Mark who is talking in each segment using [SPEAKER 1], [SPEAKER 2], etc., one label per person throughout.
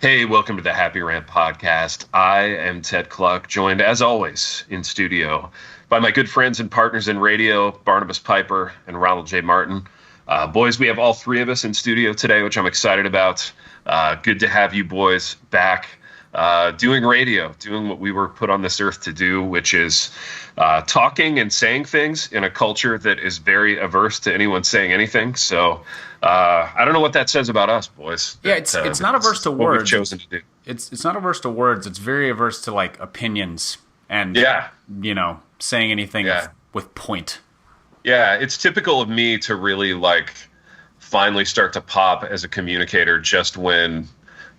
[SPEAKER 1] Hey, welcome to the Happy Rant podcast. I am Ted Cluck, joined as always in studio by my good friends and partners in radio, Barnabas Piper and Ronald J. Martin. Boys, we have all three of us in studio today, which I'm excited about. Good to have you boys back doing radio, doing what we were put on this earth to do, which is talking and saying things in a culture that is very averse to anyone saying anything. So I don't know what that says about us, boys.
[SPEAKER 2] Yeah, it's not averse to words.
[SPEAKER 1] We've chosen to do.
[SPEAKER 2] It's not averse to words. It's very averse to like opinions and saying anything with point.
[SPEAKER 1] Yeah, it's typical of me to really finally start to pop as a communicator just when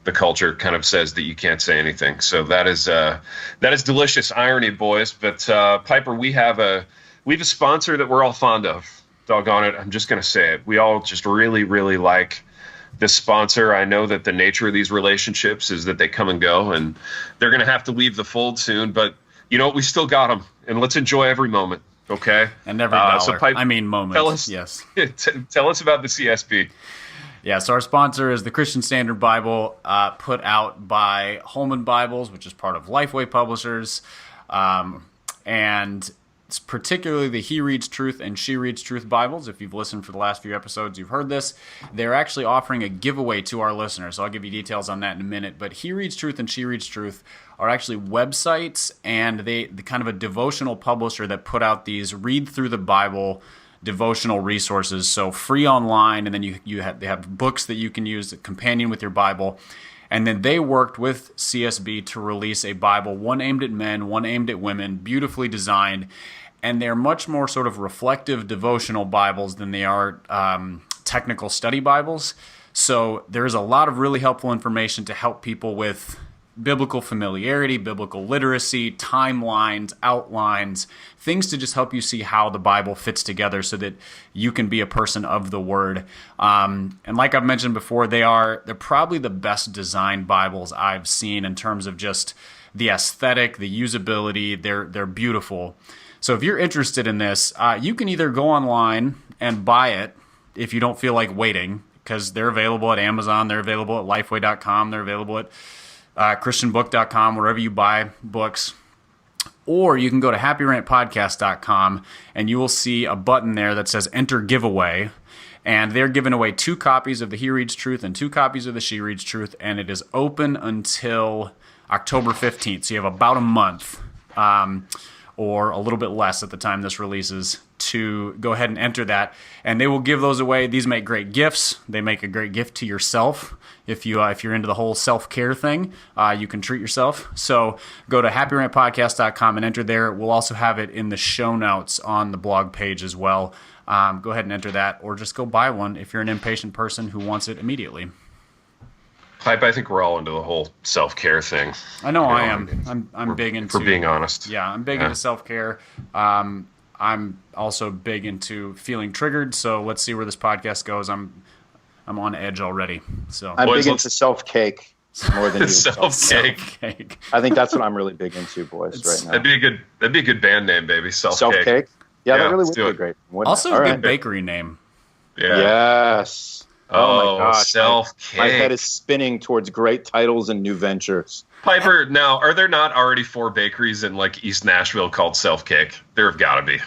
[SPEAKER 1] the culture kind of says that you can't say anything. So that is delicious irony, boys. But Piper, we have a sponsor that we're all fond of. Doggone it, I'm just going to say it. We all just really, really like this sponsor. I know that the nature of these relationships is that they come and go, and they're going to have to leave the fold soon. But you know what? We still got them, and let's enjoy every moment, okay?
[SPEAKER 2] And every dollar. Moment.
[SPEAKER 1] Tell us,
[SPEAKER 2] yes.
[SPEAKER 1] Tell us about the CSB.
[SPEAKER 2] Yeah, so our sponsor is the Christian Standard Bible, put out by Holman Bibles, which is part of Lifeway Publishers, and it's particularly the He Reads Truth and She Reads Truth Bibles. If you've listened for the last few episodes, you've heard this. They're actually offering a giveaway to our listeners, so I'll give you details on that in a minute. But He Reads Truth and She Reads Truth are actually websites, and the kind of a devotional publisher that put out these read through the Bible devotional resources, so free online, and then they have books that you can use that companion with your Bible. And then they worked with CSB to release a Bible, one aimed at men, one aimed at women, beautifully designed. And they're much more sort of reflective devotional Bibles than they are technical study Bibles. So there's a lot of really helpful information to help people with biblical familiarity, biblical literacy, timelines, outlines, things to just help you see how the Bible fits together so that you can be a person of the Word. And like I've mentioned before, they're probably the best designed Bibles I've seen in terms of just the aesthetic, the usability. They're beautiful. So if you're interested in this, you can either go online and buy it if you don't feel like waiting, because they're available at Amazon, they're available at Lifeway.com, they're available at ChristianBook.com, wherever you buy books. Or you can go to HappyRantPodcast.com, and you will see a button there that says Enter Giveaway. And they're giving away 2 copies of the He Reads Truth and 2 copies of the She Reads Truth, and it is open until October 15th. So you have about a month, or a little bit less at the time this releases, to go ahead and enter that. And they will give those away. These make great gifts. They make a great gift to yourself. If you're into the whole self-care thing, you can treat yourself. So go to happyrantpodcast.com and enter there. We'll also have it in the show notes on the blog page as well. Go ahead and enter that, or just go buy one if you're an impatient person who wants it immediately.
[SPEAKER 1] I think we're all into the whole self-care thing.
[SPEAKER 2] I know I am. I'm big into...
[SPEAKER 1] For being honest.
[SPEAKER 2] Yeah, I'm big into self-care. I'm also big into feeling triggered, so let's see where this podcast goes. I'm on edge already. So
[SPEAKER 3] I'm big into self-cake more than you.
[SPEAKER 1] Self-cake.
[SPEAKER 3] I think that's what I'm really big into, boys, right now.
[SPEAKER 1] That'd be a good band name, baby. Self-cake.
[SPEAKER 3] Self-cake? Yeah, that really would be great.
[SPEAKER 2] Also a good bakery name.
[SPEAKER 1] Yeah.
[SPEAKER 3] Yes. Oh my gosh.
[SPEAKER 1] Self-cake.
[SPEAKER 3] My head is spinning towards great titles and new ventures.
[SPEAKER 1] Piper, now, are there not already 4 bakeries in East Nashville called Self-Cake? There have got to be.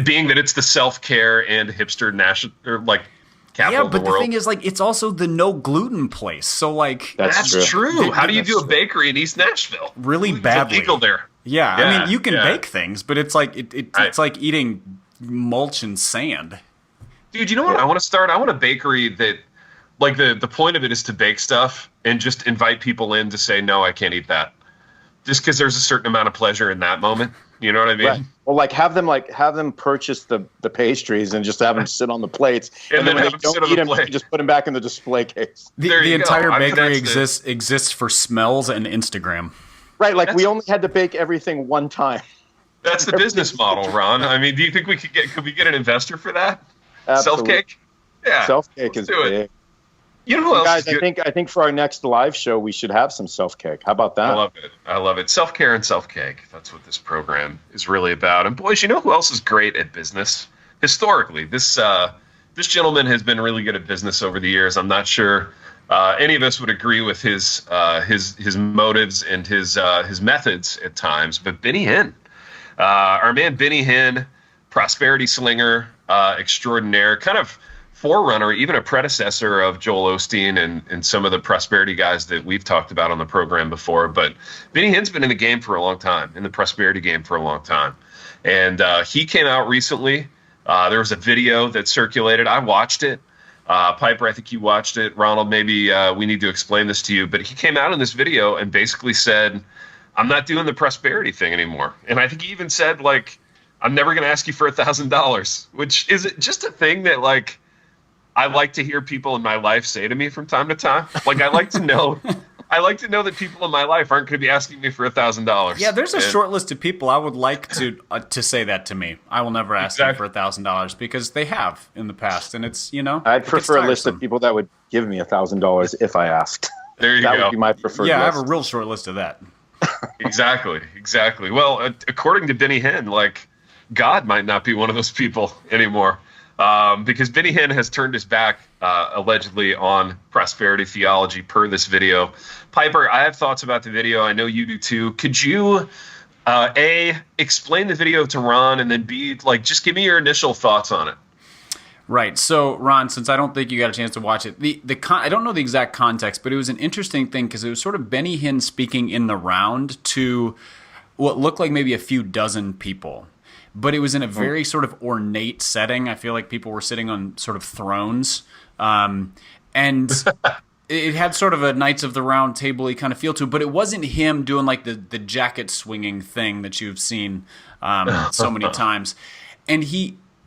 [SPEAKER 1] Being that it's the self-care and hipster capital of the world.
[SPEAKER 2] Yeah, but the thing is, it's also the no gluten place. So,
[SPEAKER 1] that's true. How do you do a bakery in East Nashville?
[SPEAKER 2] Really badly.
[SPEAKER 1] It's illegal there.
[SPEAKER 2] Yeah, I mean, you can bake things, but it's it's like eating mulch and sand.
[SPEAKER 1] Dude, you know what I want to start? I want a bakery that, the point of it is to bake stuff and just invite people in to say, no, I can't eat that. Just because there's a certain amount of pleasure in that moment. You know what I mean?
[SPEAKER 3] Right. Well, have them purchase the pastries and just have them sit on the plates.
[SPEAKER 1] and then
[SPEAKER 3] when
[SPEAKER 1] have
[SPEAKER 3] they
[SPEAKER 1] them
[SPEAKER 3] don't
[SPEAKER 1] sit
[SPEAKER 3] eat
[SPEAKER 1] on the
[SPEAKER 3] them,
[SPEAKER 1] plate.
[SPEAKER 3] you just put them back in the display case.
[SPEAKER 2] The entire bakery exists for smells and Instagram.
[SPEAKER 3] Right, we only had to bake everything one time.
[SPEAKER 1] That's the business model, Ron. I mean, do you think could we get an investor for that?
[SPEAKER 3] Absolutely.
[SPEAKER 1] Self-cake? Yeah.
[SPEAKER 3] Self-cake is big.
[SPEAKER 1] You know who else
[SPEAKER 3] guys,
[SPEAKER 1] is good?
[SPEAKER 3] I think for our next live show, we should have some self-cake. How about that?
[SPEAKER 1] I love it. Self-care and self-cake. That's what this program is really about. And boys, you know who else is great at business? Historically, this gentleman has been really good at business over the years. I'm not sure any of us would agree with his motives and his methods at times. But Benny Hinn, our man Benny Hinn, prosperity slinger extraordinaire, kind of forerunner, even a predecessor of Joel Osteen and some of the prosperity guys that we've talked about on the program before. But Benny Hinn's been in the game for a long time, in the prosperity game for a long time. And he came out recently. There was a video that circulated. I watched it. Piper, I think you watched it. Ronald, maybe we need to explain this to you. But he came out in this video and basically said, I'm not doing the prosperity thing anymore. And I think he even said, like, I'm never going to ask you for $1,000, which is just a thing that, like, I like to hear people in my life say to me from time to time. Like, I like to know that people in my life aren't going to be asking me for $1,000.
[SPEAKER 2] Yeah, there's a short list of people I would like to say that to me. I will never ask them for $1,000 because they have in the past, and it's,
[SPEAKER 3] I'd prefer a list of people that would give me $1,000 if I asked.
[SPEAKER 1] There you go.
[SPEAKER 3] That would be my preferred list.
[SPEAKER 2] Yeah, I have a real short list of that.
[SPEAKER 1] Exactly. Well, according to Benny Hinn, like, God might not be one of those people anymore. Because Benny Hinn has turned his back, allegedly, on prosperity theology per this video. Piper, I have thoughts about the video. I know you do too. Could you, A, explain the video to Ron, and then B, like, just give me your initial thoughts on it?
[SPEAKER 2] Right. So, Ron, since I don't think you got a chance to watch it, I don't know the exact context, but it was an interesting thing because it was sort of Benny Hinn speaking in the round to what looked like maybe a few dozen people. But it was in a very sort of ornate setting. I feel like people were sitting on sort of thrones. And it had sort of a Knights of the Round Table-y kind of feel to it. But it wasn't him doing like the jacket swinging thing that you've seen so many times.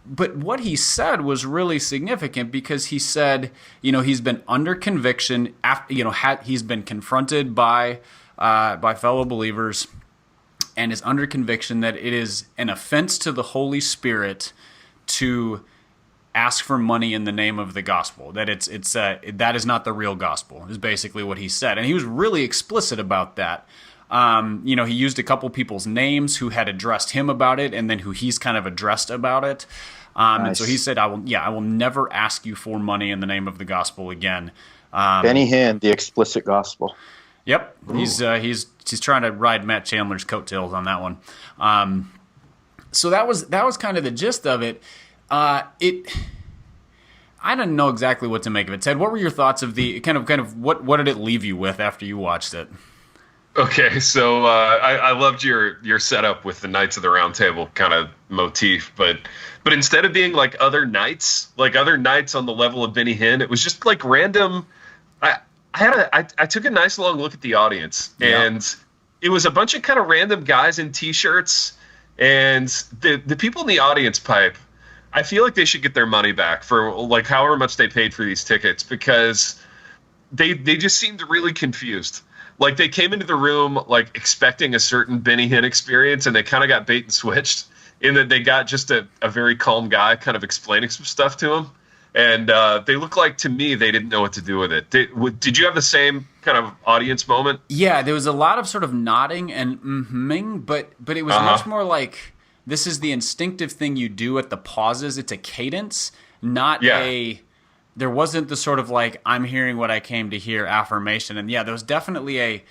[SPEAKER 2] But what he said was really significant because he said, he's been under conviction. He's been confronted by fellow believers, and is under conviction that it is an offense to the Holy Spirit to ask for money in the name of the gospel. That that is not the real gospel, is basically what he said. And he was really explicit about that. He used a couple people's names who had addressed him about it, and then who he's kind of addressed about it. Nice. And so he said, I will never ask you for money in the name of the gospel again.
[SPEAKER 3] Benny Hinn, the explicit gospel.
[SPEAKER 2] Yep, he's trying to ride Matt Chandler's coattails on that one. So that was kind of the gist of it. I didn't know exactly what to make of it. Ted, what were your thoughts of the kind of what did it leave you with after you watched it?
[SPEAKER 1] Okay, so I loved your setup with the Knights of the Round Table kind of motif, but instead of being like other knights on the level of Benny Hinn, it was just like random. I took a nice long look at the audience, and it was a bunch of kind of random guys in T-shirts, and the people in the audience, Pipe, I feel like they should get their money back for like however much they paid for these tickets, because they just seemed really confused. Like they came into the room like expecting a certain Benny Hinn experience, and they kind of got bait and switched in that they got just a very calm guy kind of explaining some stuff to them. And they look like, to me, they didn't know what to do with it. Did you have the same kind of audience moment?
[SPEAKER 2] Yeah, there was a lot of sort of nodding and mm-hing, but it was much more like, this is the instinctive thing you do at the pauses. It's a cadence, not there wasn't the sort of like, I'm hearing what I came to hear affirmation. And there was definitely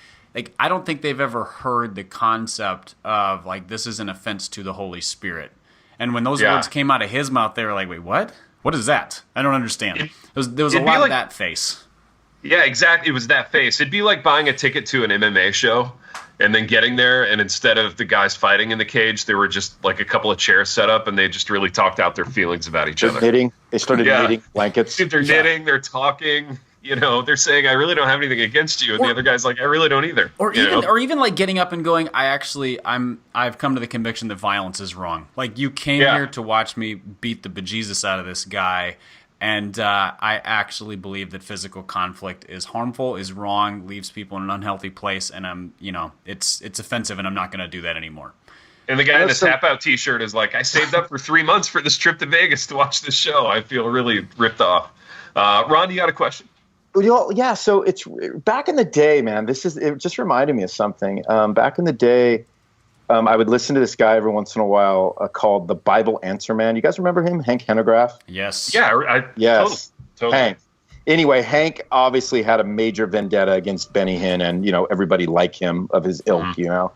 [SPEAKER 2] I don't think they've ever heard the concept of like, this is an offense to the Holy Spirit. And when those words came out of his mouth, they were like, wait, what? What is that? I don't understand. There was a lot of that face.
[SPEAKER 1] Yeah, exactly. It was that face. It'd be like buying a ticket to an MMA show and then getting there, and instead of the guys fighting in the cage, there were just like a couple of chairs set up, and they just really talked out their feelings about each other.
[SPEAKER 3] Knitting. They started knitting blankets.
[SPEAKER 1] They're knitting. They're talking. They're saying, I really don't have anything against you. And the other guy's like, I really don't either.
[SPEAKER 2] Or even like getting up and going, I've come to the conviction that violence is wrong. Like, you came here to watch me beat the bejesus out of this guy. And I actually believe that physical conflict is harmful, is wrong, leaves people in an unhealthy place. And it's offensive, and I'm not going to do that anymore.
[SPEAKER 1] And the guy in the Tap Out t-shirt is like, I saved up for 3 months for this trip to Vegas to watch this show. I feel really ripped off. Ron, you got a question?
[SPEAKER 3] Yeah, so it's back in the day, man. It just reminded me of something. Back in the day, I would listen to this guy every once in a while called the Bible Answer Man. You guys remember him, Hank Hanegraaff?
[SPEAKER 2] Yes.
[SPEAKER 1] Yeah,
[SPEAKER 3] yes,
[SPEAKER 1] totally.
[SPEAKER 3] Hank. Anyway, Hank obviously had a major vendetta against Benny Hinn and, everybody like him of his ilk,
[SPEAKER 1] Yeah.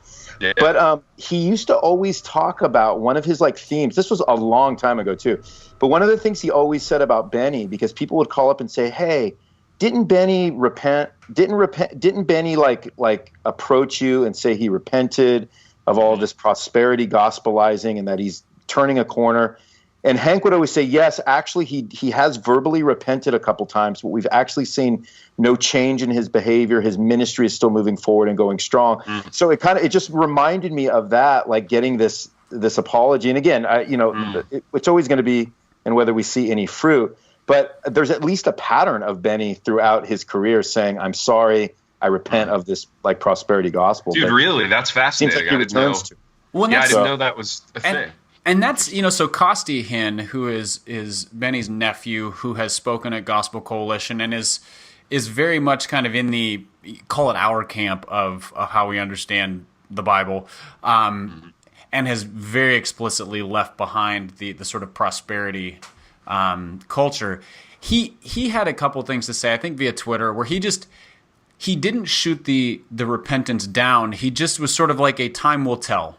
[SPEAKER 3] But he used to always talk about one of his like themes. This was a long time ago too. But one of the things he always said about Benny, because people would call up and say, "Hey, didn't Benny repent? Didn't Benny like approach you and say he repented of all this prosperity gospelizing and that he's turning a corner?" And Hank would always say, "Yes, actually, he has verbally repented a couple times, but we've actually seen no change in his behavior. His ministry is still moving forward and going strong." So it just reminded me of that, like getting this apology. And again, it's always going to be, and whether we see any fruit, but there's at least a pattern of Benny throughout his career saying, "I'm sorry, I repent of this like prosperity gospel."
[SPEAKER 1] Dude, really, that's fascinating.
[SPEAKER 3] Seems like he returns to.
[SPEAKER 2] Well,
[SPEAKER 1] I didn't know that was a thing.
[SPEAKER 2] And that's, so Costi Hinn, who is Benny's nephew, who has spoken at Gospel Coalition and is very much kind of in the, call it our camp of how we understand the Bible, and has very explicitly left behind the sort of prosperity culture. He had a couple things to say, I think via Twitter, where he didn't shoot the repentance down. He just was sort of like a time will tell.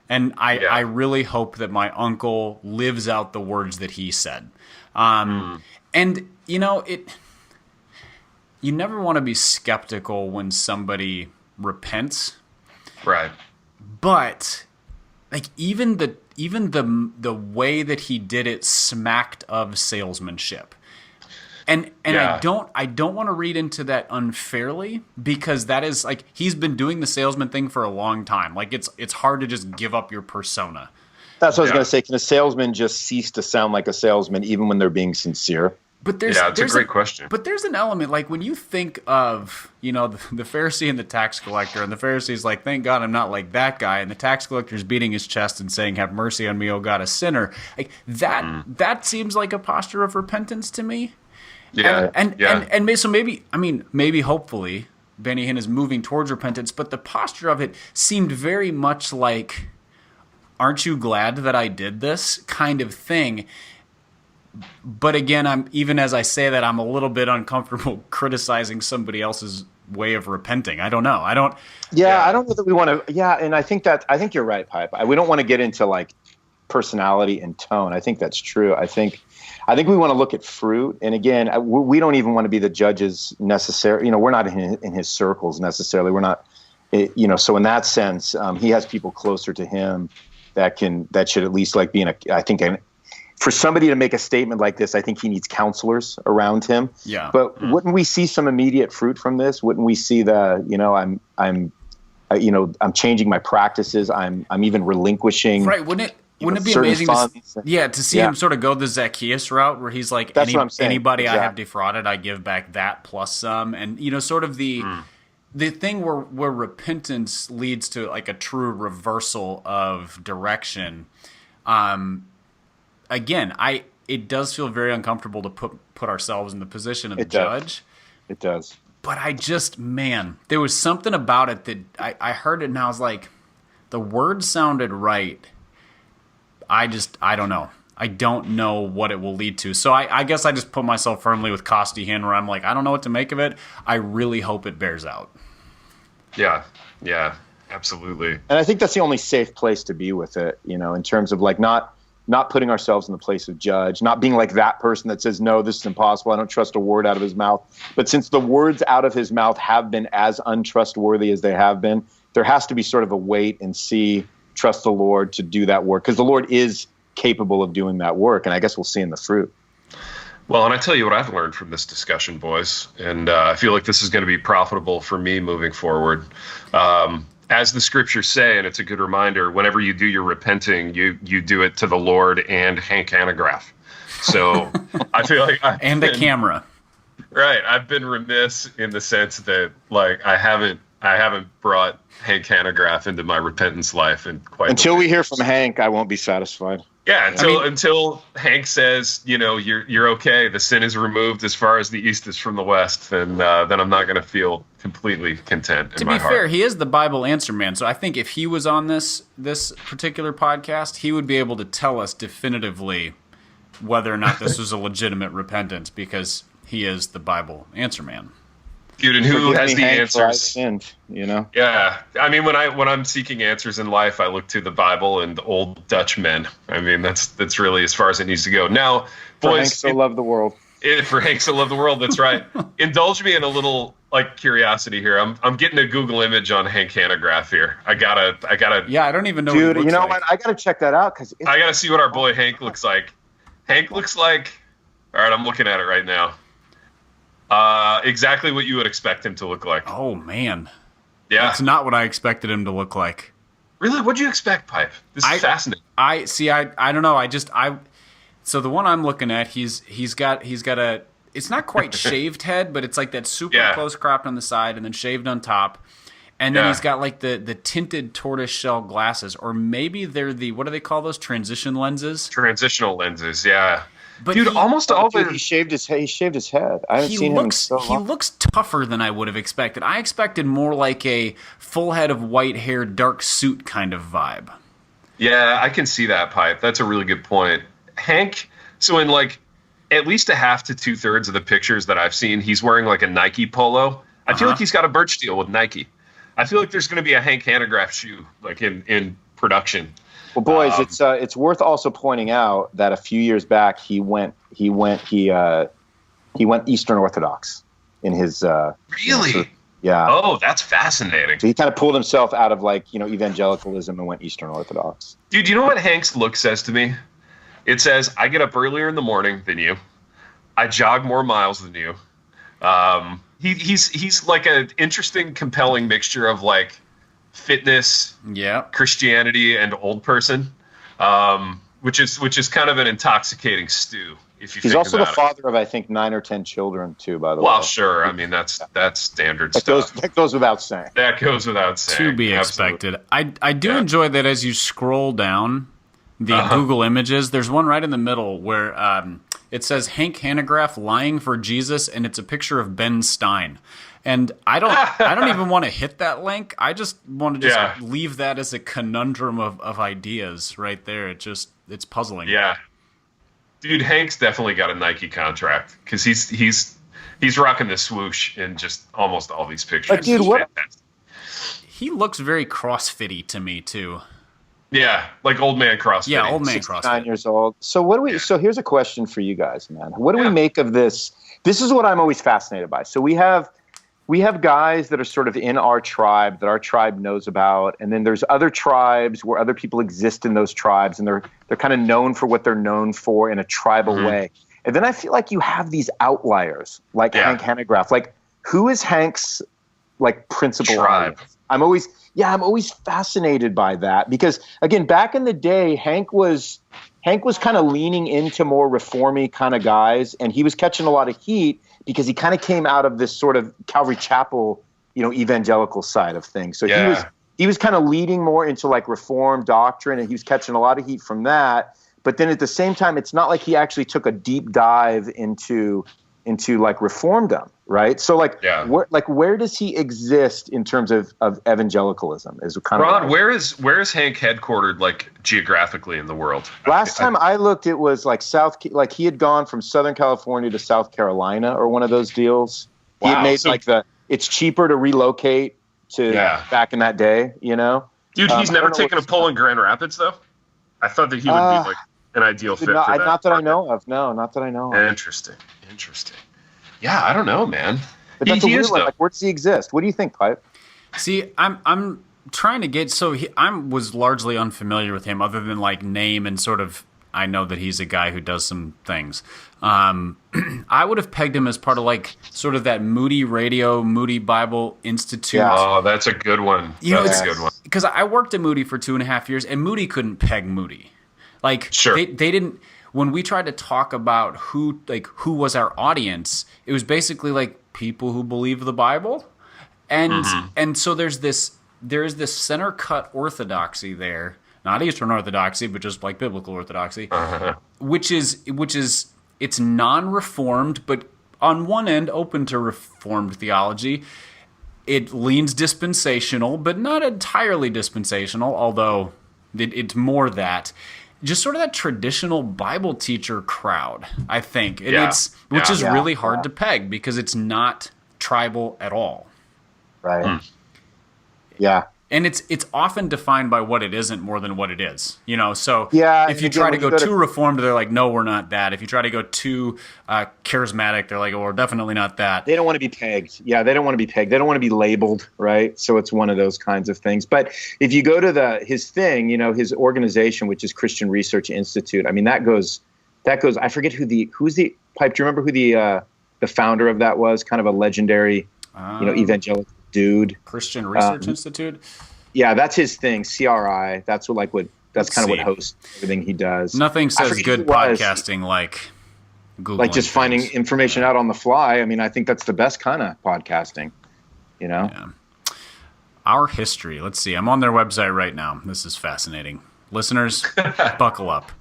[SPEAKER 2] And I really hope that my uncle lives out the words that he said. And, you never want to be skeptical when somebody repents.
[SPEAKER 1] Right.
[SPEAKER 2] But like even the way that he did it smacked of salesmanship. And I don't want to read into that unfairly, because that is like, he's been doing the salesman thing for a long time. Like it's hard to just give up your persona.
[SPEAKER 3] That's what I was going to say. Can a salesman just cease to sound like a salesman even when they're being sincere?
[SPEAKER 2] But
[SPEAKER 1] it's a great question.
[SPEAKER 2] But there's an element, like when you think of, the Pharisee and the tax collector, and the Pharisee's like, "Thank God I'm not like that guy," and the tax collector's beating his chest and saying, "Have mercy on me, O God, a sinner." Like that seems like a posture of repentance to me.
[SPEAKER 1] Yeah.
[SPEAKER 2] And so maybe hopefully Benny Hinn is moving towards repentance, but the posture of it seemed very much like, "Aren't you glad that I did this?" kind of thing. But again, even as I say that, I'm a little bit uncomfortable criticizing somebody else's way of repenting. I don't know. I don't know that we want to. Yeah, and I think you're right, Pipe. We don't want to get into like personality and tone. I think that's true. I think we want to look at fruit. And again, we don't even want to be the judges necessarily. We're not in his circles necessarily. We're not, so in that sense, he has people closer to him that should at least like be for somebody to make a statement like this, I think he needs counselors around him. Yeah.
[SPEAKER 3] But wouldn't we see some immediate fruit from this? Wouldn't we see I'm changing my practices. I'm even relinquishing.
[SPEAKER 2] Right. Wouldn't it be amazing to see him sort of go the Zacchaeus route, where he's like, anybody exactly. I have defrauded, I give back that plus some, and sort of the thing where repentance leads to like a true reversal of direction. Again, it does feel very uncomfortable to put ourselves in the position of the judge.
[SPEAKER 3] It does.
[SPEAKER 2] But there was something about it that I heard it and I was like, the words sounded right. I don't know. I don't know what it will lead to. So I guess I just put myself firmly with Costi Hinn, where I'm like, I don't know what to make of it. I really hope it bears out.
[SPEAKER 1] Yeah, absolutely.
[SPEAKER 3] And I think that's the only safe place to be with it, in terms of like not putting ourselves in the place of judge, not being like that person that says, "No, this is impossible. I don't trust a word out of his mouth." But since the words out of his mouth have been as untrustworthy as they have been, there has to be sort of a wait and see, trust the Lord to do that work, because the Lord is capable of doing that work. And I guess we'll see in the fruit.
[SPEAKER 1] Well, and I tell you what I've learned from this discussion, boys, and I feel like this is going to be profitable for me moving forward. As the scriptures say, and it's a good reminder, whenever you do your repenting, you do it to the Lord and Hank Hanegraaff. So I feel like
[SPEAKER 2] the camera.
[SPEAKER 1] Right. I've been remiss in the sense that like I haven't brought Hank Hanegraaff into my repentance life in quite
[SPEAKER 3] until we hear from Hank. I won't be satisfied.
[SPEAKER 1] Yeah, until Hank says, you're okay, the sin is removed as far as the east is from the west, then I'm not going to feel completely content in my heart.
[SPEAKER 2] To be fair, he is the Bible answer man, so I think if he was on this particular podcast, he would be able to tell us definitively whether or not this was a legitimate repentance, because he is the Bible answer man.
[SPEAKER 1] Dude, and who
[SPEAKER 3] Forgive
[SPEAKER 1] has
[SPEAKER 3] me,
[SPEAKER 1] the
[SPEAKER 3] Hank, for I
[SPEAKER 1] answers?
[SPEAKER 3] sinned, you know?
[SPEAKER 1] Yeah, I mean, when I'm seeking answers in life, I look to the Bible and old Dutch men. I mean, that's really as far as it needs to go. Now,
[SPEAKER 3] For Hank
[SPEAKER 1] boys,
[SPEAKER 3] so loved the world.
[SPEAKER 1] for Hank so love the world. That's right. Indulge me in a little like curiosity here. I'm getting a Google image on Hank Hanegraaff here. I gotta.
[SPEAKER 2] Yeah, I don't even know.
[SPEAKER 3] Dude,
[SPEAKER 2] what he
[SPEAKER 3] you know
[SPEAKER 2] looks like.
[SPEAKER 3] what? I got to check that out because
[SPEAKER 1] I gotta see what our boy Hank looks like. Hank looks like. All right, I'm looking at it right now. Exactly what you would expect him to look like.
[SPEAKER 2] Oh man,
[SPEAKER 1] Yeah.
[SPEAKER 2] that's not what I expected him to look like.
[SPEAKER 1] Really? What'd you expect, Pipe? This is fascinating.
[SPEAKER 2] I don't know. So the one I'm looking at, he's got a. It's not quite shaved head, but it's like that super close cropped on the side and then shaved on top. And then he's got like the tinted tortoise shell glasses, or maybe they're what do they call those? Transition lenses?
[SPEAKER 1] Transitional lenses, yeah.
[SPEAKER 2] But
[SPEAKER 1] dude, almost all the
[SPEAKER 3] he shaved his head. I haven't seen him in so long.
[SPEAKER 2] He looks tougher than I would have expected. I expected more like a full head of white hair, dark suit kind of vibe.
[SPEAKER 1] Yeah, I can see that, Pipe. That's a really good point. Hank, so in like at least a half to 2/3 of the pictures that I've seen, he's wearing like a Nike polo. I feel like he's got a birch deal with Nike. I feel like there's going to be a Hank Hanegraaff shoe like in production.
[SPEAKER 3] Well, boys, it's worth also pointing out that a few years back he went Eastern Orthodox in his
[SPEAKER 1] Really?
[SPEAKER 3] yeah.
[SPEAKER 1] Oh, that's fascinating.
[SPEAKER 3] So he kind of pulled himself out of like evangelicalism and went Eastern Orthodox.
[SPEAKER 1] Dude, you know what Hank's look says to me? It says, I get up earlier in the morning than you. I jog more miles than you. He's like an interesting, compelling mixture of like fitness, Christianity, and old person, which is kind of an intoxicating stew. If you
[SPEAKER 3] he's
[SPEAKER 1] think
[SPEAKER 3] also the
[SPEAKER 1] about
[SPEAKER 3] father of I think 9 or 10 children too. By the way,
[SPEAKER 1] well, sure. I mean that's standard stuff.
[SPEAKER 3] That goes without saying.
[SPEAKER 1] That goes without saying.
[SPEAKER 2] To be expected. I do enjoy that as you scroll down the Google images. There's one right in the middle where it says Hank Hanegraaff lying for Jesus, and it's a picture of Ben Stein. And I don't even want to hit that link. I just want to just leave that as a conundrum of ideas right there. It's puzzling.
[SPEAKER 1] Yeah, dude, Hank's definitely got a Nike contract because he's rocking the swoosh in just almost all these pictures.
[SPEAKER 3] But dude,
[SPEAKER 2] he looks very CrossFitty to me too.
[SPEAKER 1] Yeah, like old man CrossFit.
[SPEAKER 2] Yeah, old man CrossFit.
[SPEAKER 3] 9 years old. So what do we? So here's a question for you guys, man. What do we make of this? This is what I'm always fascinated by. So we have guys that are sort of in our tribe that our tribe knows about, and then there's other tribes where other people exist in those tribes, and they're kind of known for what they're known for in a tribal way. And then I feel like you have these outliers, like Hank Hanegraaff. Like, who is Hank's like principal
[SPEAKER 1] tribe?
[SPEAKER 3] I'm always fascinated by that because, again, back in the day, Hank was kind of leaning into more reformy kind of guys, and he was catching a lot of heat because he kind of came out of this sort of Calvary Chapel, evangelical side of things. So he was kind of leading more into like Reformed doctrine, and he was catching a lot of heat from that. But then at the same time, it's not like he actually took a deep dive into like Reformdom, right? So where does he exist in terms of evangelicalism? Is kind of
[SPEAKER 1] Ron, where is Hank headquartered like geographically in the world?
[SPEAKER 3] Last time I looked, it was like he had gone from Southern California to South Carolina or one of those deals. Wow. He had made it's cheaper to relocate to back in that day,
[SPEAKER 1] Dude, he's never taken a poll in Grand Rapids though. I thought that he would be like an ideal fit for that.
[SPEAKER 3] Not that I know of. No, not that I know of.
[SPEAKER 1] Interesting. Yeah, I don't know, man.
[SPEAKER 3] But that's a weird one. Like, where does he exist? What do you think, Pipe?
[SPEAKER 2] See, I'm trying to get I was largely unfamiliar with him, other than like name and sort of. I know that he's a guy who does some things. I would have pegged him as part of like sort of that Moody Radio, Moody Bible Institute.
[SPEAKER 1] Yeah. Oh, that's a good one. That's a good one.
[SPEAKER 2] Because I worked at Moody for 2.5 years, and Moody couldn't peg Moody. Like they didn't. When we tried to talk about who was our audience, it was basically like people who believe the Bible, and so there is this center cut orthodoxy there, not Eastern Orthodoxy, but just like biblical orthodoxy, which is it's non-reformed, but on one end open to reformed theology. It leans dispensational, but not entirely dispensational, although it's more that. just sort of that traditional Bible teacher crowd, I think. And
[SPEAKER 1] Yeah.
[SPEAKER 2] which is
[SPEAKER 1] Yeah.
[SPEAKER 2] really hard to peg because it's not tribal at all.
[SPEAKER 3] Right. Yeah.
[SPEAKER 2] And it's often defined by what it isn't more than what it is, you know. So
[SPEAKER 3] Yeah,
[SPEAKER 2] if you
[SPEAKER 3] and
[SPEAKER 2] try
[SPEAKER 3] again,
[SPEAKER 2] to
[SPEAKER 3] when
[SPEAKER 2] go
[SPEAKER 3] you go
[SPEAKER 2] too
[SPEAKER 3] to-
[SPEAKER 2] reformed, they're like, no, we're not that. If you try to go too charismatic, they're like, oh, we're definitely not that.
[SPEAKER 3] They don't want to be pegged. Yeah, they don't want to be pegged. They don't want to be labeled, right? So it's one of those kinds of things. But if you go to his thing, you know, his organization, which is Christian Research Institute, I mean, that goes. I forget who's the Pipe. Do you remember who the founder of that was? Kind of a legendary, evangelical dude.
[SPEAKER 2] Christian Research Institute.
[SPEAKER 3] Yeah, that's his thing. CRI. That's kind of what hosts everything he does.
[SPEAKER 2] Nothing
[SPEAKER 3] I
[SPEAKER 2] says
[SPEAKER 3] forget
[SPEAKER 2] good
[SPEAKER 3] who it was.
[SPEAKER 2] podcasting like Googling
[SPEAKER 3] Like just finding
[SPEAKER 2] things.
[SPEAKER 3] information out on the fly. I mean, I think that's the best kind of podcasting. You know.
[SPEAKER 2] Yeah. Our history. Let's see. I'm on their website right now. This is fascinating. Listeners, buckle up.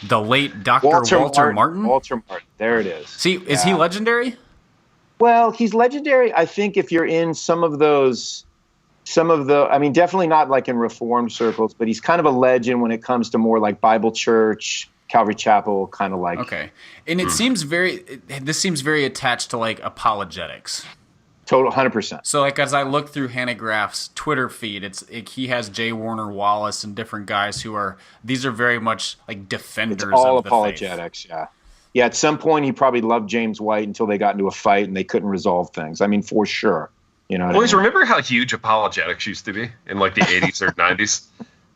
[SPEAKER 2] The late Dr. Walter Martin.
[SPEAKER 3] Walter Martin. There it is.
[SPEAKER 2] See, is he legendary?
[SPEAKER 3] Well, he's legendary. I think if you're in definitely not like in Reformed circles, but he's kind of a legend when it comes to more like Bible Church, Calvary Chapel, kind of like.
[SPEAKER 2] Okay. And this seems very attached to like apologetics.
[SPEAKER 3] Total 100%.
[SPEAKER 2] So like as I look through Hanegraaff's Twitter feed, he has J. Warner Wallace and different guys these are very much like defenders
[SPEAKER 3] It's all
[SPEAKER 2] of the
[SPEAKER 3] apologetics,
[SPEAKER 2] faith.
[SPEAKER 3] yeah. Yeah, at some point he probably loved James White until they got into a fight and they couldn't resolve things. I mean, for sure. You know what
[SPEAKER 1] Boys,
[SPEAKER 3] I mean?
[SPEAKER 1] remember how huge apologetics used to be in like the 80s or 90s?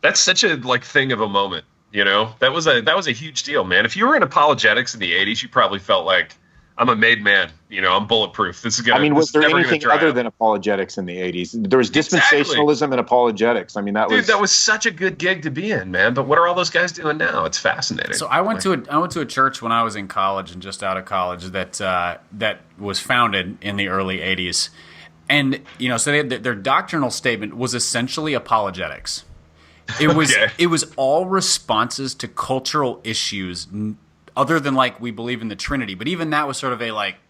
[SPEAKER 1] That's such a like thing of a moment, you know? That was a huge deal, man. If you were in apologetics in the 80s, you probably felt like I'm a made man, you know, I'm bulletproof. Was
[SPEAKER 3] there anything other than apologetics in the 80s? There was dispensationalism and apologetics. I mean, that
[SPEAKER 1] was such a good gig to be in, man. But what are all those guys doing now? It's fascinating.
[SPEAKER 2] So I went to a church when I was in college and just out of college that was founded in the early 80s. And, you know, so their doctrinal statement was essentially apologetics. It was all responses to cultural issues other than like we believe in the Trinity, but even that was sort of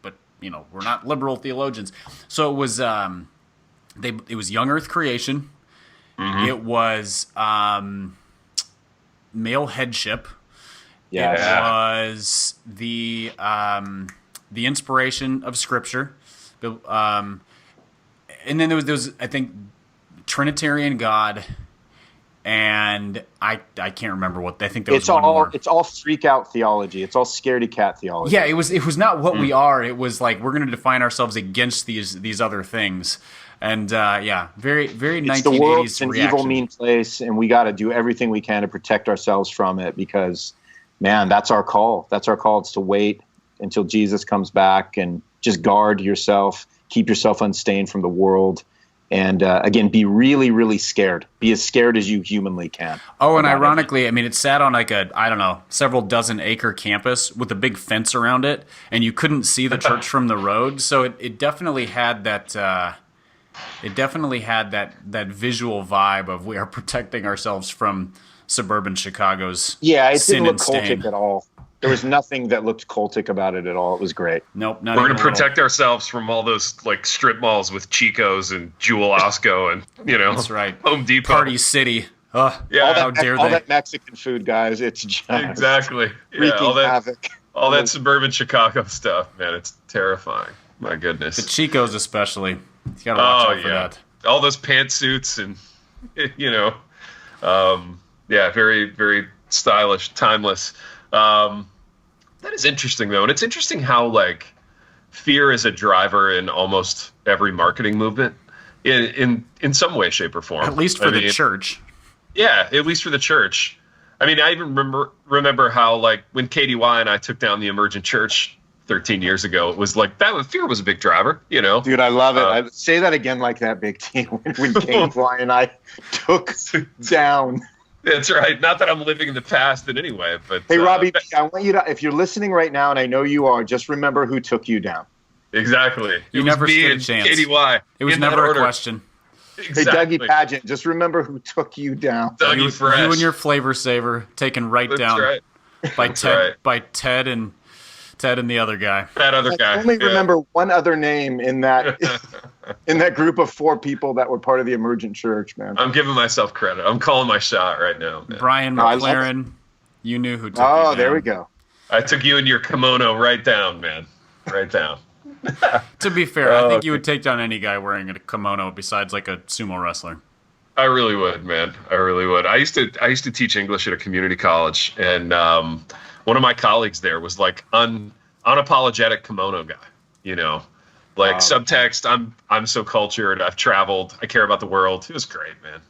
[SPEAKER 2] but you know, we're not liberal theologians. So it was it was young Earth creation. Mm-hmm. It was male headship.
[SPEAKER 3] Yeah.
[SPEAKER 2] It was the inspiration of Scripture. And then there was I think Trinitarian God. And I can't remember what I think there was one more.
[SPEAKER 3] It's all freak out theology. It's all scaredy cat theology.
[SPEAKER 2] Yeah, it was not what we are. It was like we're going to define ourselves against these other things. And very very
[SPEAKER 3] it's
[SPEAKER 2] 1980s
[SPEAKER 3] the world's an
[SPEAKER 2] reaction.
[SPEAKER 3] evil, mean place, and we got to do everything we can to protect ourselves from it because, man, that's our call. That's our call. It's to wait until Jesus comes back and just guard yourself, keep yourself unstained from the world. And again, be really, really scared. Be as scared as you humanly can.
[SPEAKER 2] Oh, and ironically, I mean, it sat on like several dozen acre campus with a big fence around it, and you couldn't see the church from the road. So it definitely had that. It definitely had that visual vibe of we are protecting ourselves from suburban Chicago's
[SPEAKER 3] it
[SPEAKER 2] sin
[SPEAKER 3] didn't look
[SPEAKER 2] and stain.
[SPEAKER 3] cultic at all. There was nothing that looked cultic about it at all. It was great.
[SPEAKER 2] Nope. Not
[SPEAKER 1] We're
[SPEAKER 2] even
[SPEAKER 1] going to protect ourselves from all those like strip malls with Chico's and Jewel Osco and, you know,
[SPEAKER 2] That's right.
[SPEAKER 1] Home Depot.
[SPEAKER 2] Party City. Ugh,
[SPEAKER 1] Yeah.
[SPEAKER 2] how dare
[SPEAKER 3] all
[SPEAKER 2] they?
[SPEAKER 3] that Mexican food, guys. It's just
[SPEAKER 1] Exactly. Yeah,
[SPEAKER 3] wreaking havoc.
[SPEAKER 1] all that suburban Chicago stuff, man. It's terrifying. My goodness.
[SPEAKER 2] The Chicos especially. You got to watch out for that.
[SPEAKER 1] All those pantsuits and, you know, very, very stylish, timeless. That is interesting, though. And it's interesting how, like, fear is a driver in almost every marketing movement in some way, shape, or form.
[SPEAKER 2] At least for the church.
[SPEAKER 1] Yeah, at least for the church. I mean, I even remember how, like, when KDY and I took down the Emergent Church 13 years ago, it was like fear was a big driver, you know?
[SPEAKER 3] Dude, I love it. I say that again like that, Big T, when KDY and I took down.
[SPEAKER 1] That's right. Not that I'm living in the past in any way, but
[SPEAKER 3] hey, Robbie, I want you to, if you're listening right now, and I know you are, just remember who took you down.
[SPEAKER 1] Exactly.
[SPEAKER 2] You never stood a chance.
[SPEAKER 1] KDY.
[SPEAKER 2] It was never a question.
[SPEAKER 1] Exactly.
[SPEAKER 3] Hey, Dougie Pageant, just remember who took you down.
[SPEAKER 1] Dougie Fresh.
[SPEAKER 2] You and your flavor saver taken
[SPEAKER 1] That's
[SPEAKER 2] down
[SPEAKER 1] right.
[SPEAKER 2] by
[SPEAKER 1] That's
[SPEAKER 2] Ted
[SPEAKER 1] right.
[SPEAKER 2] by Ted and the other guy.
[SPEAKER 1] That other guy.
[SPEAKER 3] I only remember one other name in that in that group of 4 people that were part of the emergent church, man.
[SPEAKER 1] I'm giving myself credit. I'm calling my shot right now, man.
[SPEAKER 2] Brian McLaren, you knew who took you
[SPEAKER 3] Oh,
[SPEAKER 2] down.
[SPEAKER 3] there we go.
[SPEAKER 1] I took you in your kimono right down, man. Right down.
[SPEAKER 2] To be fair, I think you would take down any guy wearing a kimono besides like a sumo wrestler.
[SPEAKER 1] I really would, man. I really would. I used to teach English at a community college, and one of my colleagues there was like unapologetic kimono guy. You know, like subtext. I'm so cultured. I've traveled. I care about the world. It was great, man.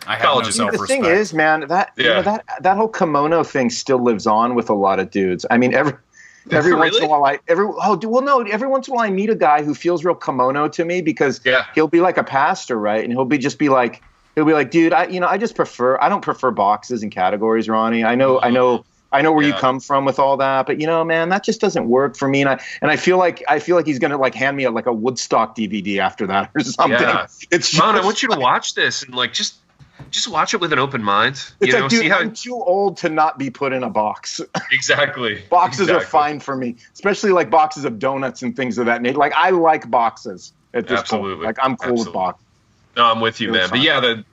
[SPEAKER 2] I have no self-respect.
[SPEAKER 3] The thing is, man, that whole kimono thing still lives on with a lot of dudes. I mean, every once in a while, every once in a while I meet a guy who feels real kimono to me because he'll be like a pastor, right? And he'll be like, dude, I just prefer. I don't prefer boxes and categories, Ronnie. I know where you come from with all that, but man, that just doesn't work for me. And I feel like he's gonna like hand me a Woodstock DVD after that or something.
[SPEAKER 1] Yeah.
[SPEAKER 3] It's just,
[SPEAKER 1] Ron, I want you to watch this and like just watch it with an open mind.
[SPEAKER 3] It's like, dude, I'm too old to not be put in a box.
[SPEAKER 1] Exactly.
[SPEAKER 3] Boxes are fine for me, especially like boxes of donuts and things of that nature. Like I like boxes at this point. Like I'm cool with boxes.
[SPEAKER 1] No, I'm with you, man. But yeah, the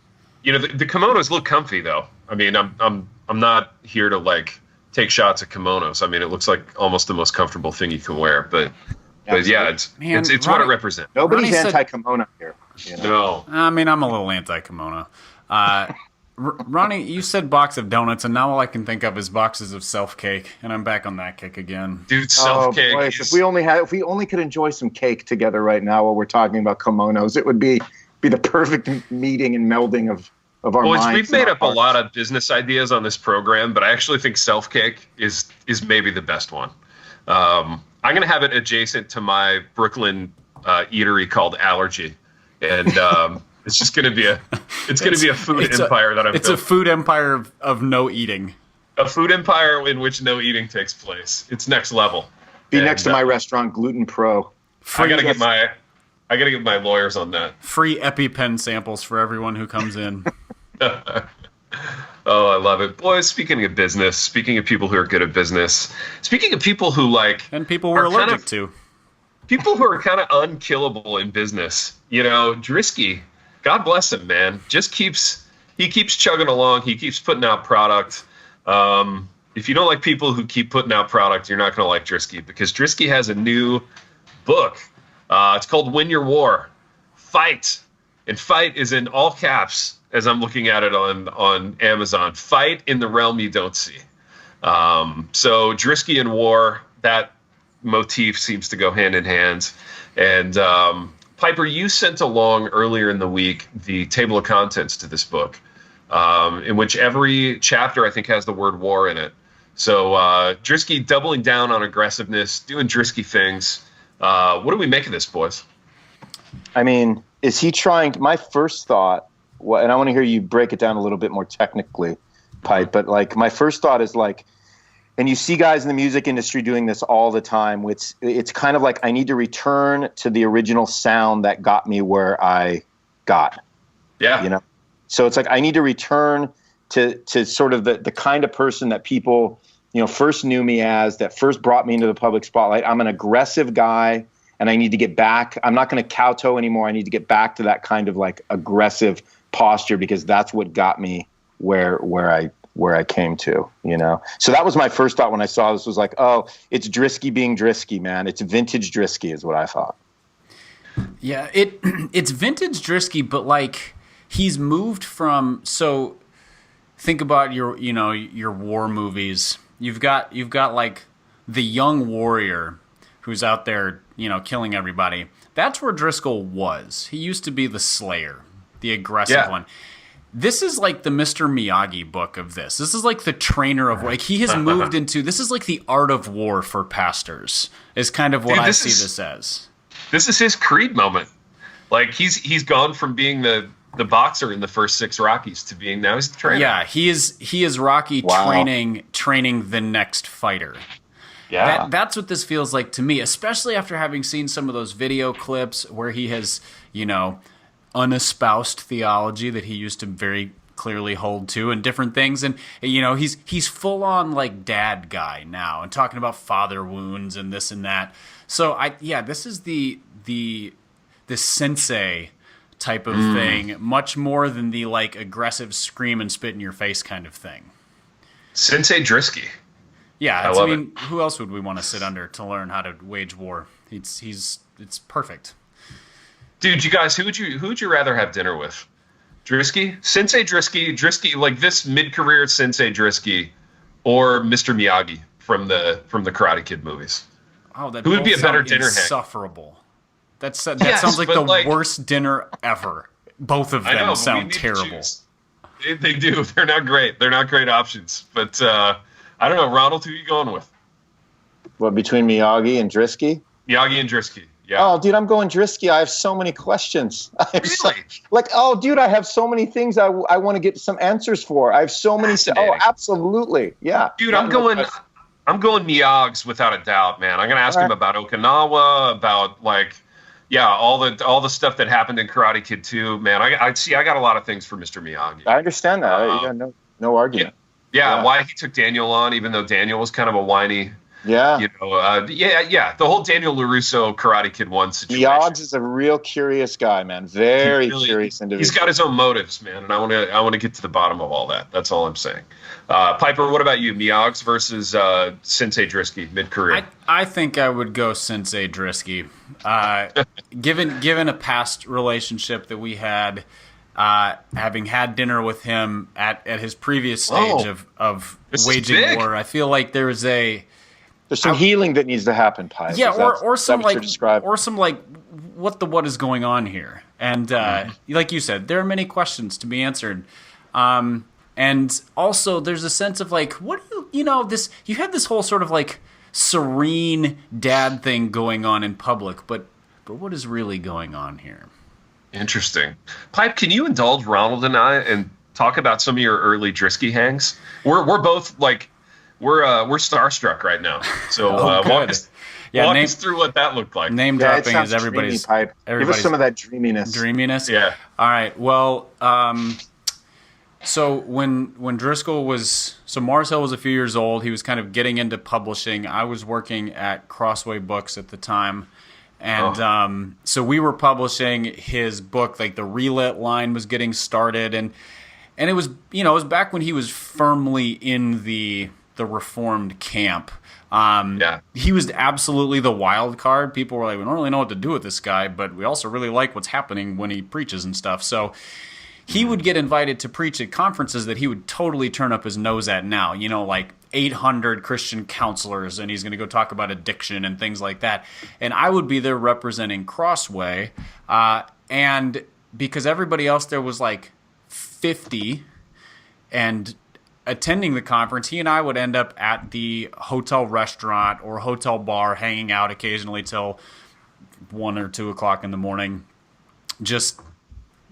[SPEAKER 1] kimonos look comfy though. I mean, I'm not here to like take shots at kimonos. I mean, it looks like almost the most comfortable thing you can wear. But yeah, it's what it represents.
[SPEAKER 3] Nobody's anti-kimono here.
[SPEAKER 1] No.
[SPEAKER 2] I mean, I'm a little anti-kimono. Ronnie, you said box of donuts, and now all I can think of is boxes of self-cake, and I'm back on that kick again.
[SPEAKER 1] Dude, self-cake.
[SPEAKER 3] Boy, if we only could enjoy some cake together right now while we're talking about kimonos, it would be the perfect meeting and melding of our minds.
[SPEAKER 1] We've made up a lot of business ideas on this program, but I actually think self-cake is maybe the best one. I'm going to have it adjacent to my Brooklyn eatery called Allergy, and it's just going to be a food empire that I've built.
[SPEAKER 2] It's a food empire of no eating.
[SPEAKER 1] A food empire in which no eating takes place. It's next level.
[SPEAKER 3] Next to my restaurant, Gluten Pro.
[SPEAKER 1] I gotta get my lawyers on that.
[SPEAKER 2] Free EpiPen samples for everyone who comes in.
[SPEAKER 1] Oh, I love it. Boys, speaking of business, speaking of people who are good at business, speaking of people who
[SPEAKER 2] and people we're allergic to.
[SPEAKER 1] People who are kind of unkillable in business. Driscoll, God bless him, man. He keeps chugging along. He keeps putting out product. If you don't like people who keep putting out product, you're not going to like Driscoll, because Driscoll has a new book. It's called Win Your War. Fight. And fight is in all caps as I'm looking at it on Amazon. Fight in the realm you don't see. So Driscoll and war, that motif seems to go hand in hand. And Piper, you sent along earlier in the week the table of contents to this book, in which every chapter I think has the word war in it. So Driscoll doubling down on aggressiveness, doing Driscoll things. What do we make of this, boys?
[SPEAKER 3] I mean, is he trying? My first thought, and I want to hear you break it down a little bit more technically, Pipe, but like my first thought is like, and you see guys in the music industry doing this all the time. It's kind of like I need to return to the original sound that got me where I got.
[SPEAKER 1] Yeah.
[SPEAKER 3] So it's like I need to return to sort of the kind of person that people, first knew me as, that first brought me into the public spotlight. I'm an aggressive guy, and I need to get back. I'm not going to kowtow anymore. I need to get back to that kind of like aggressive posture, because that's what got me where I came to, So that was my first thought when I saw this, was like, oh, it's Driscoll being Driscoll, man. It's vintage Driscoll is what I thought.
[SPEAKER 2] Yeah, it's vintage Driscoll, but like he's moved from, so think about your war movies. You've got like the young warrior who's out there, killing everybody. That's where Driscoll was. He used to be the slayer, the aggressive one. This is like the Mr. Miyagi book of this. This is like the trainer of, like, he has moved into, this is like the art of war for pastors, is kind of what I see this as.
[SPEAKER 1] This is his Creed moment. Like, he's gone from being the boxer in the first 6 Rockies to being, now he's the trainer.
[SPEAKER 2] Yeah, he is Rocky training the next fighter.
[SPEAKER 1] Yeah.
[SPEAKER 2] That's what this feels like to me, especially after having seen some of those video clips where he has, unespoused theology that he used to very clearly hold to, and different things. And, he's full on like dad guy now, and talking about father wounds and this and that. So this is the this sensei type of thing, much more than the like aggressive scream and spit in your face kind of thing.
[SPEAKER 1] Sensei Driscoll.
[SPEAKER 2] Yeah,
[SPEAKER 1] I love it.
[SPEAKER 2] Who else would we want to sit under to learn how to wage war? It's perfect.
[SPEAKER 1] Dude, you guys, who would you rather have dinner with? Driscoll? Sensei Driscoll, like this mid-career Sensei Driscoll, or Mr. Miyagi from the Karate Kid movies?
[SPEAKER 2] Oh, that
[SPEAKER 1] who would be a better dinner hang?
[SPEAKER 2] Insufferable. That sounds like the worst dinner ever. Both of them sound terrible.
[SPEAKER 1] They do. They're not great. They're not great options. But I don't know, Ronald, who are you going with?
[SPEAKER 3] What, between Miyagi and Driscoll?
[SPEAKER 1] Miyagi and Driscoll. Yeah.
[SPEAKER 3] Oh, dude, I'm going Driscoll. I have so many questions.
[SPEAKER 1] Really?
[SPEAKER 3] I have so many things I want to get some answers for. I have so many. Oh, absolutely. Yeah.
[SPEAKER 1] Dude, I'm going Miyagi's without a doubt, man. I'm going to ask him about Okinawa, about all the stuff that happened in Karate Kid 2, man. I got a lot of things for Mr. Miyagi.
[SPEAKER 3] I understand that. No argument.
[SPEAKER 1] Yeah, why he took Daniel on, even though Daniel was kind of a whiny.
[SPEAKER 3] Yeah.
[SPEAKER 1] The whole Daniel LaRusso Karate Kid 1 situation.
[SPEAKER 3] Miyagi is a real curious guy, man. Very curious individual.
[SPEAKER 1] He's got his own motives, man, and I want to get to the bottom of all that. That's all I'm saying. Piper, what about you? Miyagi versus Sensei Driscoll mid-career?
[SPEAKER 2] I think I would go Sensei Driscoll. Given a past relationship that we had, having had dinner with him at his previous stage of waging war, I feel like there's some
[SPEAKER 3] healing that needs to happen, Pipe.
[SPEAKER 2] Yeah, or some what is going on here? And like you said, there are many questions to be answered. And also there's a sense of like, what do you have this whole sort of like serene dad thing going on in public, but what is really going on here?
[SPEAKER 1] Interesting. Pipe, can you indulge Ronald and I and talk about some of your early Driscoll hangs? We're both like we're starstruck right now. So walk us through what that looked like.
[SPEAKER 2] Name dropping is everybody's
[SPEAKER 3] Pipe. Give us some of that dreaminess.
[SPEAKER 2] Dreaminess?
[SPEAKER 1] Yeah.
[SPEAKER 2] All right. Well, so when Driscoll Mars Hill was a few years old, he was kind of getting into publishing. I was working at Crossway Books at the time. And so we were publishing his book, like the Relit line was getting started, and it was it was back when he was firmly in the Reformed camp. He was absolutely the wild card. People were like, we don't really know what to do with this guy, but we also really like what's happening when he preaches and stuff. So he would get invited to preach at conferences that he would totally turn up his nose at now, like 800 Christian counselors, and he's going to go talk about addiction and things like that. And I would be there representing Crossway, and because everybody else there was like 50 and attending the conference, he and I would end up at the hotel restaurant or hotel bar hanging out occasionally till 1 or 2 o'clock in the morning, just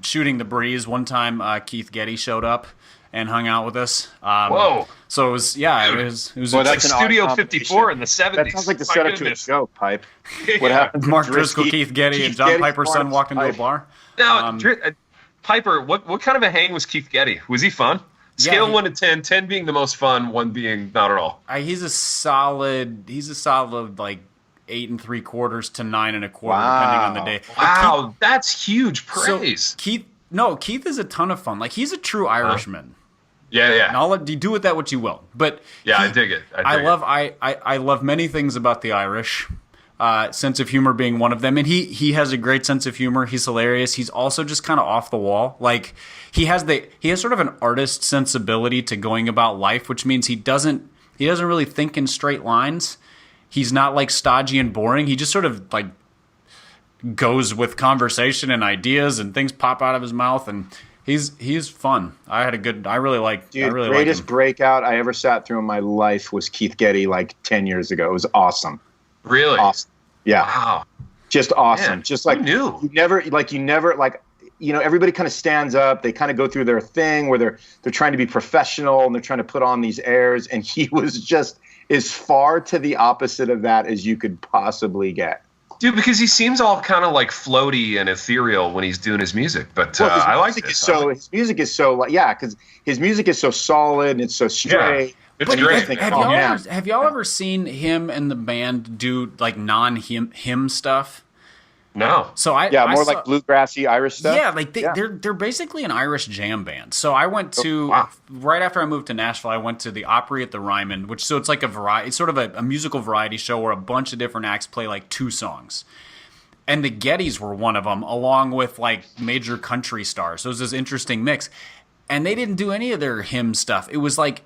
[SPEAKER 2] shooting the breeze. One time Keith Getty showed up and hung out with us.
[SPEAKER 1] Whoa!
[SPEAKER 2] So it was
[SPEAKER 1] like Studio 54 in the 70s.
[SPEAKER 3] That sounds like the setup to a show, Pipe. What happened?
[SPEAKER 2] Mark Driscoll, Keith Getty, and John Piper's son walked into a bar.
[SPEAKER 1] Now, Piper, what kind of a hang was Keith Getty? Was he fun? Scale 1 to 10, 10 being the most fun, 1 being not at all.
[SPEAKER 2] He's a solid like 8 3/4 to 9 1/4, depending on the day.
[SPEAKER 1] Wow, that's huge praise.
[SPEAKER 2] So Keith is a ton of fun. Like, he's a true Irishman.
[SPEAKER 1] Yeah.
[SPEAKER 2] And I'll let you do with that what you will. But
[SPEAKER 1] I dig it.
[SPEAKER 2] I love many things about the Irish. Sense of humor being one of them, and he has a great sense of humor. He's hilarious. He's also just kind of off the wall. Like he has sort of an artist sensibility to going about life, which means he doesn't really think in straight lines. He's not like stodgy and boring. He just sort of like goes with conversation and ideas, and things pop out of his mouth, and he's fun. I really like.
[SPEAKER 3] Dude, greatest breakout I ever sat through in my life was Keith Getty like 10 years ago. It was awesome.
[SPEAKER 1] Really?
[SPEAKER 3] Awesome. Yeah.
[SPEAKER 1] Wow.
[SPEAKER 3] Just awesome.
[SPEAKER 1] Man,
[SPEAKER 3] just like
[SPEAKER 1] you
[SPEAKER 3] never everybody kind of stands up. They kind of go through their thing where they're trying to be professional and they're trying to put on these airs. And he was just as far to the opposite of that as you could possibly get.
[SPEAKER 1] Dude, because he seems all kind of like floaty and ethereal when he's doing his music. But I like this.
[SPEAKER 3] His music is so because his music is so solid and it's so straight.
[SPEAKER 1] Yeah. It's great.
[SPEAKER 2] Have y'all ever seen him and the band do like non-hymn stuff?
[SPEAKER 1] No.
[SPEAKER 2] So I
[SPEAKER 3] more
[SPEAKER 2] saw,
[SPEAKER 3] like bluegrassy Irish stuff.
[SPEAKER 2] Yeah, like they're basically an Irish jam band. So I went to right after I moved to Nashville, I went to the Opry at the Ryman, so it's like it's sort of a musical variety show where a bunch of different acts play like 2 songs. And the Gettys were one of them, along with like major country stars. So it was this interesting mix. And they didn't do any of their hymn stuff. It was like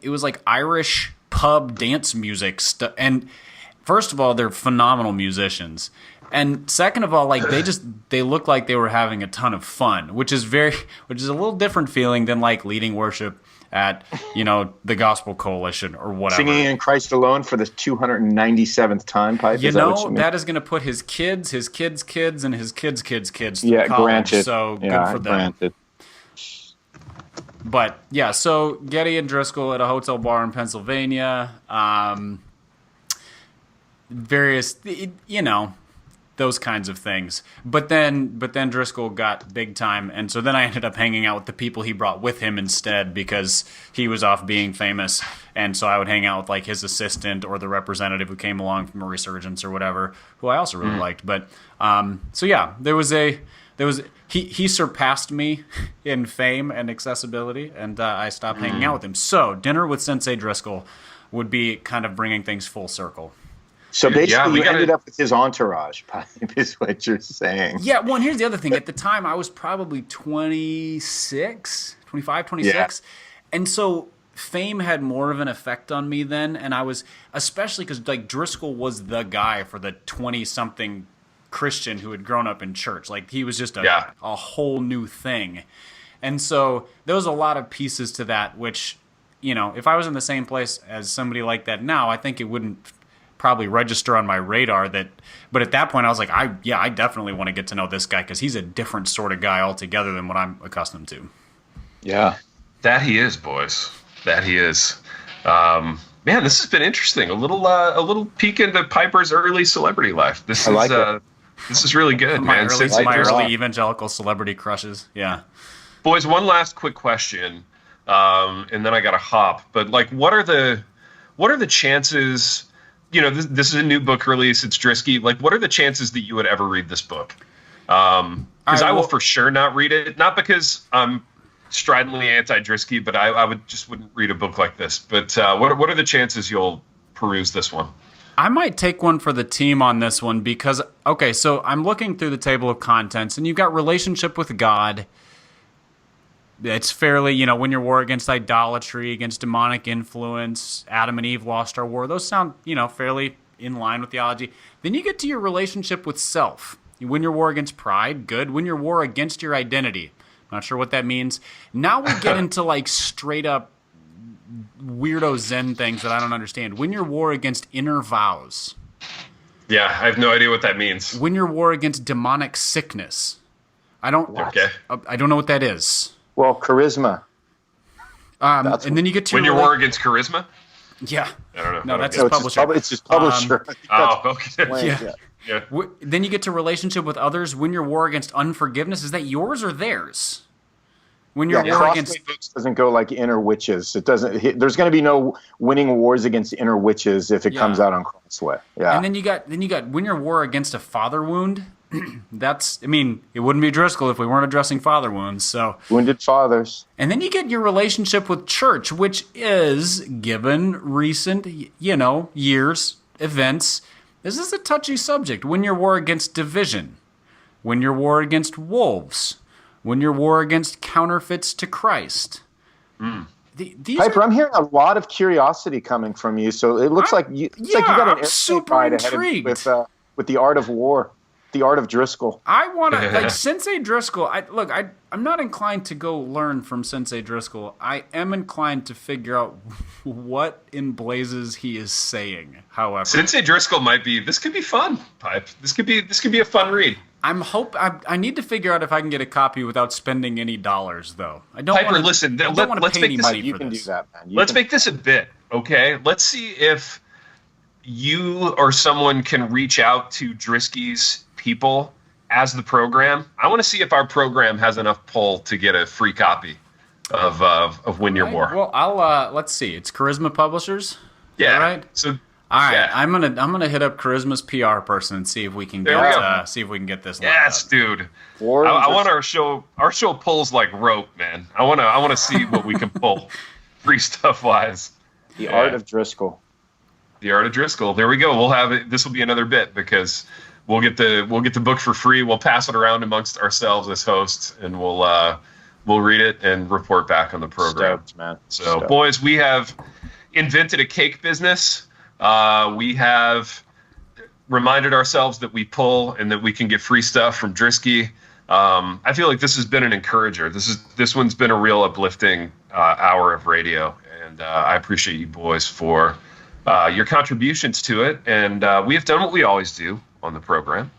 [SPEAKER 2] Irish pub dance music stuff. And first of all, they're phenomenal musicians. And second of all, like they look like they were having a ton of fun, which is a little different feeling than like leading worship at, the Gospel Coalition or whatever.
[SPEAKER 3] Singing in Christ Alone for the 297th time, Pipe.
[SPEAKER 2] That is going to put his kids, and his kids' kids through college.
[SPEAKER 3] Granted.
[SPEAKER 2] So good for them.
[SPEAKER 3] Granted.
[SPEAKER 2] But yeah, so Getty and Driscoll at a hotel bar in Pennsylvania. Various, those kinds of things. But then Driscoll got big time, and so then I ended up hanging out with the people he brought with him instead because he was off being famous, and so I would hang out with like his assistant or the representative who came along from a Resurgence or whatever, who I also really liked. But so yeah, he surpassed me in fame and accessibility, and I stopped hanging out with him. So dinner with Sensei Driscoll would be kind of bringing things full circle.
[SPEAKER 3] So basically, you ended up with his entourage, is what you're saying. Yeah,
[SPEAKER 2] well, and here's the other thing. At the time, I was probably 26. Yeah. And so fame had more of an effect on me then. And I was, especially because like Driscoll was the guy for the 20-something Christian who had grown up in church. Like he was just a whole new thing. And so there was a lot of pieces to that, which, if I was in the same place as somebody like that now, I think it wouldn't probably register on my radar but at that point I was like, I definitely want to get to know this guy because he's a different sort of guy altogether than what I'm accustomed to.
[SPEAKER 1] Yeah, that he is, boys. That he is. Man, this has been interesting. A little peek into Piper's early celebrity life. This is really good, man.
[SPEAKER 2] My early evangelical celebrity crushes. Yeah.
[SPEAKER 1] Boys, one last quick question, and then I got to hop. But like, what are the chances? This is a new book release. It's Drisky. Like, what are the chances that you would ever read this book? Because I will for sure not read it. Not because I'm stridently anti-Drisky, but I wouldn't read a book like this. But what are the chances you'll peruse this one?
[SPEAKER 2] I might take one for the team on this one because, okay, so I'm looking through the table of contents, and you've got relationship with God. It's fairly, win your war against idolatry, against demonic influence, Adam and Eve lost our war. Those sound, fairly in line with theology. Then you get to your relationship with self. You win your war against pride, good. Win your war against your identity. Not sure what that means. Now we get into like straight up weirdo Zen things that I don't understand. Win your war against inner vows.
[SPEAKER 1] Yeah, I have no idea what that means.
[SPEAKER 2] Win your war against demonic sickness. I don't know what that is.
[SPEAKER 3] Well, charisma.
[SPEAKER 2] And then you get to
[SPEAKER 1] win your war against charisma.
[SPEAKER 2] Yeah.
[SPEAKER 1] I don't know.
[SPEAKER 2] No, that's his publisher.
[SPEAKER 3] It's his publisher.
[SPEAKER 1] Okay.
[SPEAKER 2] Yeah. Then you get to relationship with others. Win your war against unforgiveness. Is that yours or theirs? When your war against
[SPEAKER 3] books doesn't go like inner witches. It doesn't. There's going to be no winning wars against inner witches if it comes out on Crossway. Yeah.
[SPEAKER 2] And then you got win your war against a father wound. It wouldn't be Driscoll if we weren't addressing father wounds. So
[SPEAKER 3] wounded fathers.
[SPEAKER 2] And then you get your relationship with church, which is, given recent, years, events, this is a touchy subject. Win your war against division. Win your war against wolves. Win your war against counterfeits to Christ.
[SPEAKER 3] Piper, I'm hearing a lot of curiosity coming from you. So it looks like you got an
[SPEAKER 2] super ride ahead
[SPEAKER 3] with the art of war. The art of Driscoll.
[SPEAKER 2] I want to, Sensei Driscoll. I'm not inclined to go learn from Sensei Driscoll. I am inclined to figure out what in blazes he is saying. However,
[SPEAKER 1] Sensei Driscoll this could be fun, Pipe. This could be a fun read.
[SPEAKER 2] I need to figure out if I can get a copy without spending any dollars, though.
[SPEAKER 1] Piper, listen. Let's make this.
[SPEAKER 3] You can do that, man.
[SPEAKER 1] Let's make this a bit, okay? Let's see if you or someone can reach out to Drisky's people as the program. I want to see if our program has enough pull to get a free copy of Win Your War.
[SPEAKER 2] Well, I'll let's see. It's Charisma Publishers.
[SPEAKER 1] Yeah.
[SPEAKER 2] Right.
[SPEAKER 1] So
[SPEAKER 2] All right,
[SPEAKER 1] Yeah.
[SPEAKER 2] I'm gonna hit up Charisma's PR person and see if we can get this.
[SPEAKER 1] Yes,
[SPEAKER 2] up.
[SPEAKER 1] dude.
[SPEAKER 3] Or
[SPEAKER 1] I
[SPEAKER 3] just-
[SPEAKER 1] want our show. Our show pulls like rope, man. I want to see what we can pull, free stuff wise.
[SPEAKER 3] The Art of Driscoll.
[SPEAKER 1] The Art of Driscoll. There we go. We'll have it. This will be another bit because we'll get the book for free. We'll pass it around amongst ourselves as hosts, and we'll read it and report back on the program.
[SPEAKER 3] Stoked, man.
[SPEAKER 1] So,
[SPEAKER 3] Stoked.
[SPEAKER 1] boys, we have invented a cake business. We have reminded ourselves that we pull and that we can get free stuff from Drisky. I feel like this has been an encourager. This one's been a real uplifting hour of radio, and I appreciate you boys for your contributions to it. And we have done what we always do on the program,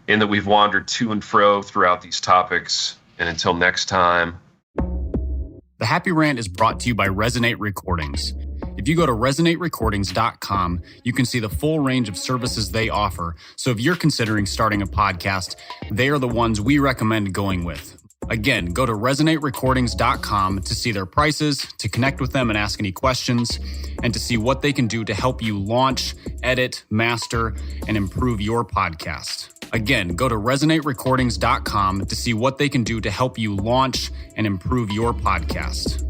[SPEAKER 1] in that we've wandered to and fro throughout these topics. And until next time.
[SPEAKER 2] The Happy Rant is brought to you by Resonate Recordings. If you go to resonaterecordings.com, you can see the full range of services they offer. So if you're considering starting a podcast, they are the ones we recommend going with. Again, go to resonaterecordings.com to see their prices, to connect with them and ask any questions, and to see what they can do to help you launch, edit, master, and improve your podcast. Again, go to resonaterecordings.com to see what they can do to help you launch and improve your podcast.